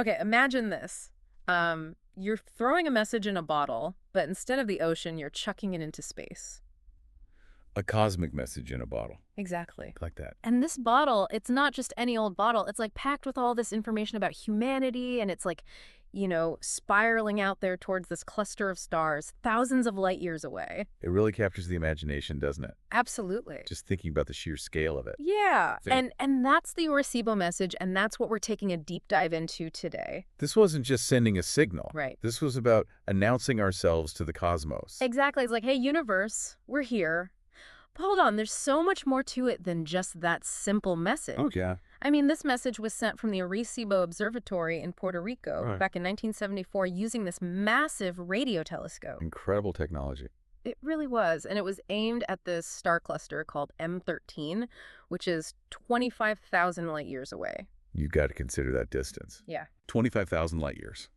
Okay, imagine this. You're throwing a message in a bottle, but instead of the ocean, you're chucking it into space. A cosmic message in a bottle. Exactly. Like that. And this bottle, it's not just any old bottle. It's like packed with all this information about humanity, and it's like, spiraling out there towards this cluster of stars, thousands of light years away. It really captures the imagination, doesn't it? Absolutely. Just thinking about the sheer scale of it. Yeah. So And that's the Arecibo message, and that's what we're taking a deep dive into today. this wasn't just sending a signal. Right. This was about announcing ourselves to the cosmos. Exactly. It's like, hey, universe, we're here. But hold on, there's so much more to it than just that simple message. Oh, yeah. I mean, this message was sent from the Arecibo Observatory in Puerto Rico Right. back in 1974 using this massive radio telescope. Incredible technology. It really was, and it was aimed at this star cluster called M13, which is 25,000 light years away. You've got to consider that distance. Yeah. 25,000 light years.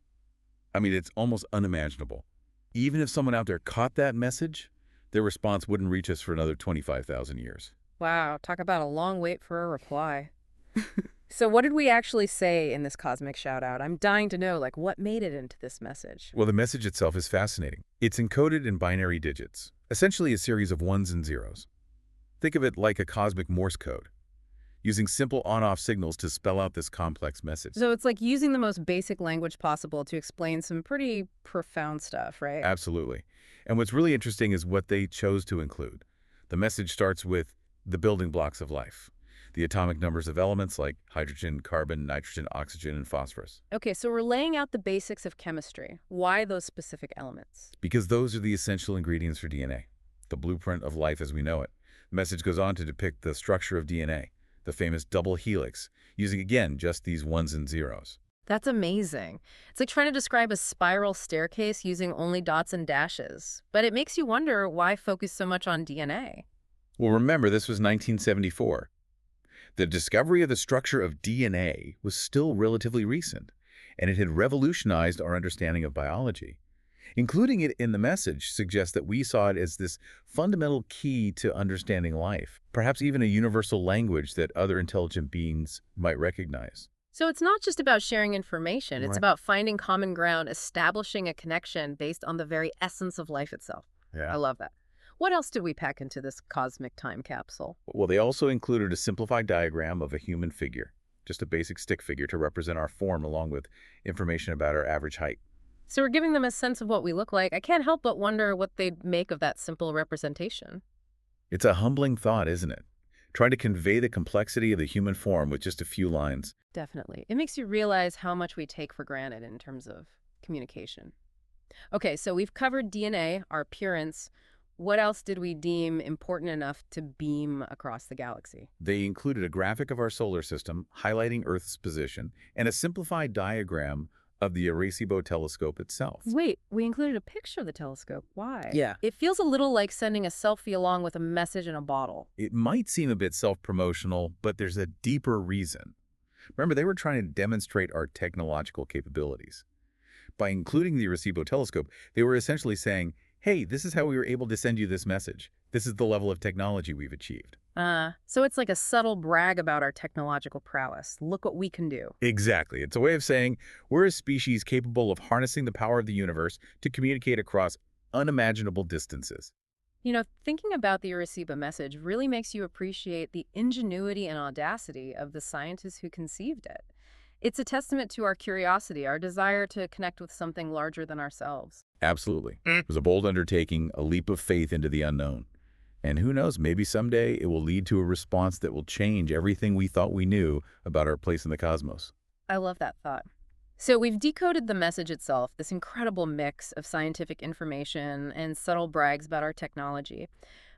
I mean, it's almost unimaginable. Even if someone out there caught that message, their response wouldn't reach us for another 25,000 years. Wow, talk about a long wait for a reply. So what did we actually say in this cosmic shout-out? I'm dying to know, what made it into this message? Well, the message itself is fascinating. It's encoded in binary digits, essentially a series of ones and zeros. Think of it like a cosmic Morse code, using simple on-off signals to spell out this complex message. So it's like using the most basic language possible to explain some pretty profound stuff, right? Absolutely. And what's really interesting is what they chose to include. The message starts with the building blocks of life, the atomic numbers of elements like hydrogen, carbon, nitrogen, oxygen, and phosphorus. Okay, so we're laying out the basics of chemistry. Why those specific elements? Because those are the essential ingredients for DNA, the blueprint of life as we know it. The message goes on to depict the structure of DNA, the famous double helix, using, again, just these ones and zeros. That's amazing. It's like trying to describe a spiral staircase using only dots and dashes. But it makes you wonder why focus so much on DNA. Well, remember, this was 1974. The discovery of the structure of DNA was still relatively recent, and it had revolutionized our understanding of biology. Including it in the message suggests that we saw it as this fundamental key to understanding life, perhaps even a universal language that other intelligent beings might recognize. So it's not just about sharing information. It's Right. about finding common ground, establishing a connection based on the very essence of life itself. I love that. What else did we pack into this cosmic time capsule? Well, they also included a simplified diagram of a human figure, just a basic stick figure to represent our form along with information about our average height. So we're giving them a sense of what we look like. I can't help but wonder what they'd make of that simple representation. It's a humbling thought, isn't it? Trying to convey the complexity of the human form with just a few lines. Definitely. It makes you realize how much we take for granted in terms of communication. Okay, so we've covered DNA, our appearance. What else did we deem important enough to beam across the galaxy? They included a graphic of our solar system highlighting Earth's position and a simplified diagram of the Arecibo telescope itself. Wait, we included a picture of the telescope. Why? Yeah. It feels a little like sending a selfie along with a message in a bottle. It might seem a bit self-promotional, but there's a deeper reason. Remember, they were trying to demonstrate our technological capabilities. By including the Arecibo telescope, they were essentially saying, hey, this is how we were able to send you this message. This is the level of technology we've achieved. So it's like a subtle brag about our technological prowess. Look what we can do. Exactly. It's a way of saying we're a species capable of harnessing the power of the universe to communicate across unimaginable distances. Thinking about the Arecibo message really makes you appreciate the ingenuity and audacity of the scientists who conceived it. It's a testament to our curiosity, our desire to connect with something larger than ourselves. Absolutely. It was a bold undertaking, a leap of faith into the unknown. And who knows, maybe someday it will lead to a response that will change everything we thought we knew about our place in the cosmos. I love that thought. So we've decoded the message itself, this incredible mix of scientific information and subtle brags about our technology.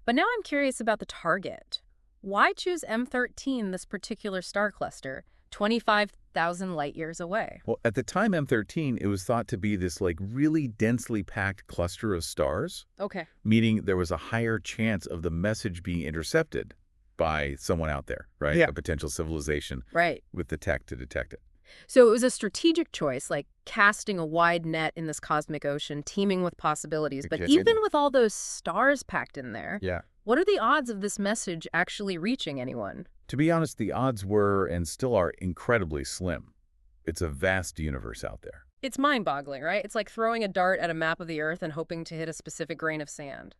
But now I'm curious about the target. Why choose M13, this particular star cluster, 25,000 light years away? Well, at the time M13, it was thought to be this really densely packed cluster of stars, Okay. meaning there was a higher chance of the message being intercepted by someone out there, right? Yeah. A potential civilization Right. with the tech to detect it. So it was a strategic choice, like casting a wide net in this cosmic ocean, teeming with possibilities. But Yes, even with all those stars packed in there, Yeah. what are the odds of this message actually reaching anyone? To be honest, the odds were and still are incredibly slim. It's a vast universe out there. It's mind-boggling, right? It's like throwing a dart at a map of the Earth and hoping to hit a specific grain of sand.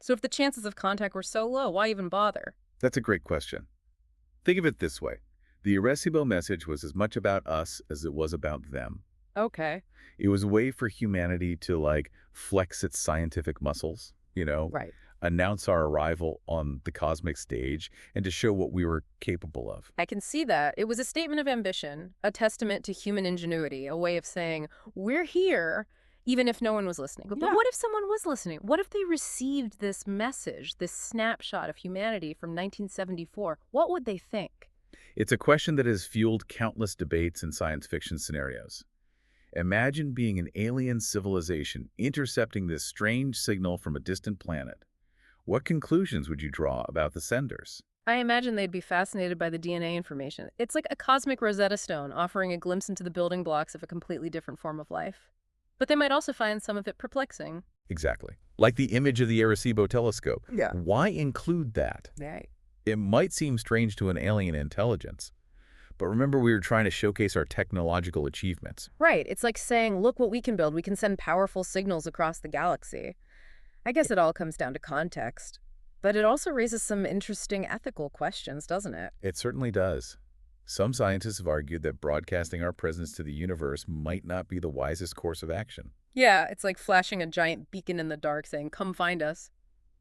So if the chances of contact were so low, why even bother? That's a great question. Think of it this way. The Arecibo message was as much about us as it was about them. Okay. It was a way for humanity to, like, flex its scientific muscles, Right. announce our arrival on the cosmic stage, and to show what we were capable of. I can see that. It was a statement of ambition, a testament to human ingenuity, a way of saying, we're here, even if no one was listening. But Yeah. what if someone was listening? What if they received this message, this snapshot of humanity from 1974? What would they think? It's a question that has fueled countless debates in science fiction scenarios. Imagine being an alien civilization intercepting this strange signal from a distant planet. What conclusions would you draw about the senders? I imagine they'd be fascinated by the DNA information. It's like a cosmic Rosetta Stone offering a glimpse into the building blocks of a completely different form of life. But they might also find some of it perplexing. Exactly. Like the image of the Arecibo telescope. Yeah. Why include that? Right. It might seem strange to an alien intelligence, but remember we were trying to showcase our technological achievements. Right. It's like saying, look what we can build. We can send powerful signals across the galaxy. I guess it all comes down to context. But it also raises some interesting ethical questions, doesn't it? It certainly does. Some scientists have argued that broadcasting our presence to the universe might not be the wisest course of action. Yeah, it's like flashing a giant beacon in the dark saying, come find us.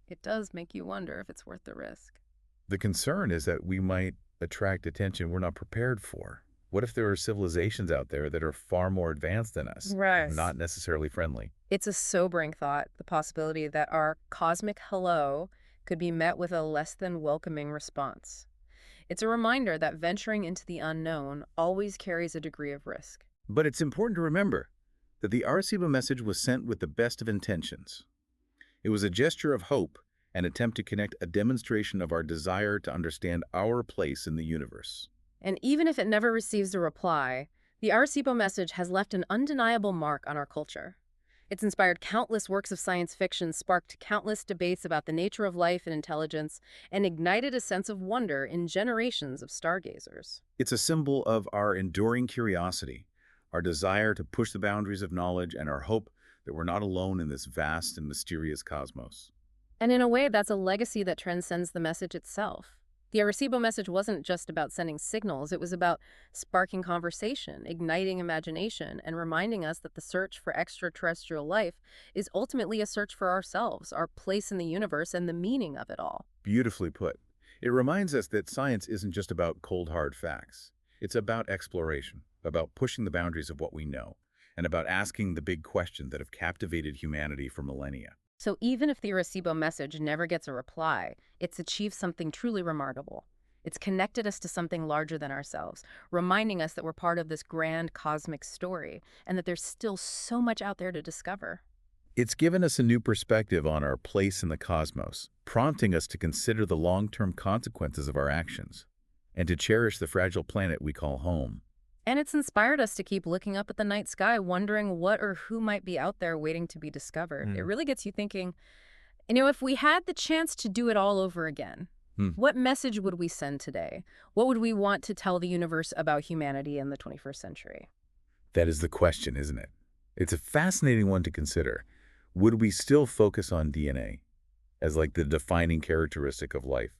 It does make you wonder if it's worth the risk. The concern is that we might attract attention we're not prepared for. What if there are civilizations out there that are far more advanced than us, Right. not necessarily friendly? It's a sobering thought, the possibility that our cosmic hello could be met with a less than welcoming response. It's a reminder that venturing into the unknown always carries a degree of risk. But it's important to remember that the Arecibo message was sent with the best of intentions. It was a gesture of hope, an attempt to connect a demonstration of our desire to understand our place in the universe. And even if it never receives a reply, the Arecibo message has left an undeniable mark on our culture. It's inspired countless works of science fiction, sparked countless debates about the nature of life and intelligence, and ignited a sense of wonder in generations of stargazers. It's a symbol of our enduring curiosity, our desire to push the boundaries of knowledge, and our hope that we're not alone in this vast and mysterious cosmos. And in a way, that's a legacy that transcends the message itself. The Arecibo message wasn't just about sending signals, it was about sparking conversation, igniting imagination, and reminding us that the search for extraterrestrial life is ultimately a search for ourselves, our place in the universe, and the meaning of it all. Beautifully put. It reminds us that science isn't just about cold, hard facts. It's about exploration, about pushing the boundaries of what we know, and about asking the big questions that have captivated humanity for millennia. So even if the Arecibo message never gets a reply, it's achieved something truly remarkable. It's connected us to something larger than ourselves, reminding us that we're part of this grand cosmic story and that there's still so much out there to discover. It's given us a new perspective on our place in the cosmos, prompting us to consider the long-term consequences of our actions and to cherish the fragile planet we call home. And it's inspired us to keep looking up at the night sky, wondering what or who might be out there waiting to be discovered. It really gets you thinking, if we had the chance to do it all over again, what message would we send today? What would we want to tell the universe about humanity in the 21st century? That is the question, isn't it? It's a fascinating one to consider. Would we still focus on DNA as like the defining characteristic of life?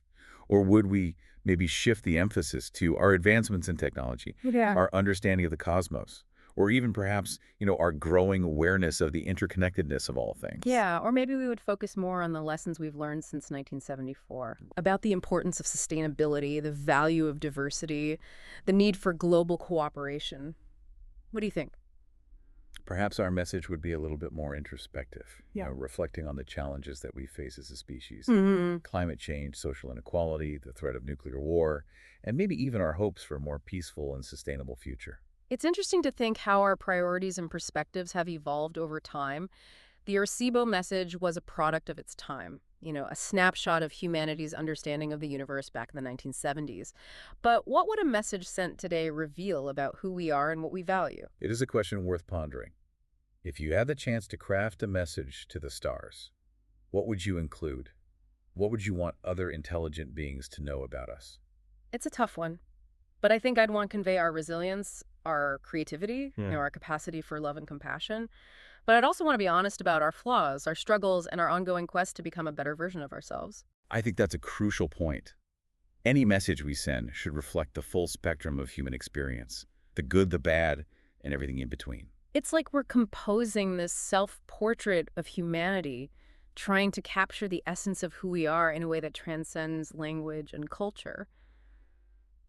Or would we maybe shift the emphasis to our advancements in technology, our understanding of the cosmos, or even perhaps, our growing awareness of the interconnectedness of all things? Yeah, or maybe we would focus more on the lessons we've learned since 1974 about the importance of sustainability, the value of diversity, the need for global cooperation. What do you think? Perhaps our message would be a little bit more introspective, reflecting on the challenges that we face as a species. Climate change, social inequality, the threat of nuclear war, and maybe even our hopes for a more peaceful and sustainable future. It's interesting to think how our priorities and perspectives have evolved over time. The Arecibo message was a product of its time, a snapshot of humanity's understanding of the universe back in the 1970s. But what would a message sent today reveal about who we are and what we value? It is a question worth pondering. If you had the chance to craft a message to the stars, what would you include? What would you want other intelligent beings to know about us? It's a tough one, but I think I'd want to convey our resilience, our creativity, Yeah. our capacity for love and compassion. But I'd also want to be honest about our flaws, our struggles, and our ongoing quest to become a better version of ourselves. I think that's a crucial point. Any message we send should reflect the full spectrum of human experience, the good, the bad, and everything in between. It's like we're composing this self-portrait of humanity, trying to capture the essence of who we are in a way that transcends language and culture.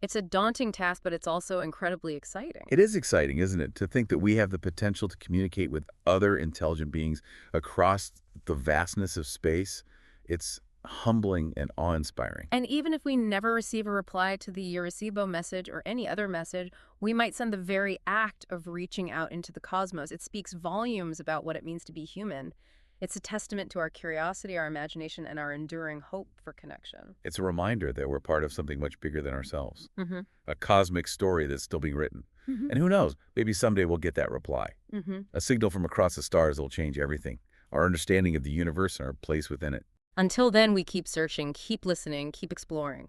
It's a daunting task, but it's also incredibly exciting. It is exciting, isn't it, to think that we have the potential to communicate with other intelligent beings across the vastness of space. It's humbling and awe-inspiring. And even if we never receive a reply to the Arecibo message or any other message, we might send the very act of reaching out into the cosmos. It speaks volumes about what it means to be human. It's a testament to our curiosity, our imagination, and our enduring hope for connection. It's a reminder that we're part of something much bigger than ourselves, Mm-hmm. a cosmic story that's still being written. Mm-hmm. And who knows, maybe someday we'll get that reply. Mm-hmm. A signal from across the stars that will change everything, our understanding of the universe and our place within it. Until then, we keep searching, keep listening, keep exploring.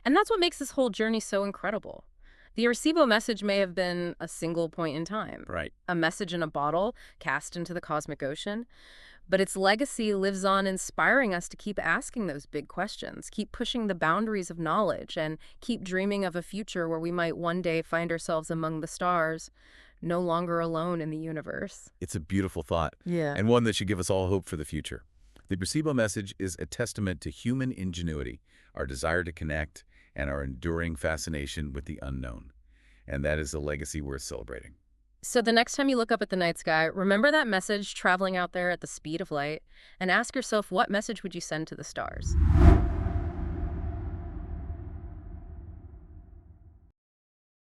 And that's what makes this whole journey so incredible. The Arecibo message may have been a single point in time, Right. a message in a bottle cast into the cosmic ocean, but its legacy lives on, inspiring us to keep asking those big questions, keep pushing the boundaries of knowledge, and keep dreaming of a future where we might one day find ourselves among the stars, no longer alone in the universe. It's a beautiful thought, Yeah. and one that should give us all hope for the future. The Arecibo message is a testament to human ingenuity, our desire to connect, and our enduring fascination with the unknown. And that is a legacy worth celebrating. So the next time you look up at the night sky, remember that message traveling out there at the speed of light, and ask yourself, what message would you send to the stars?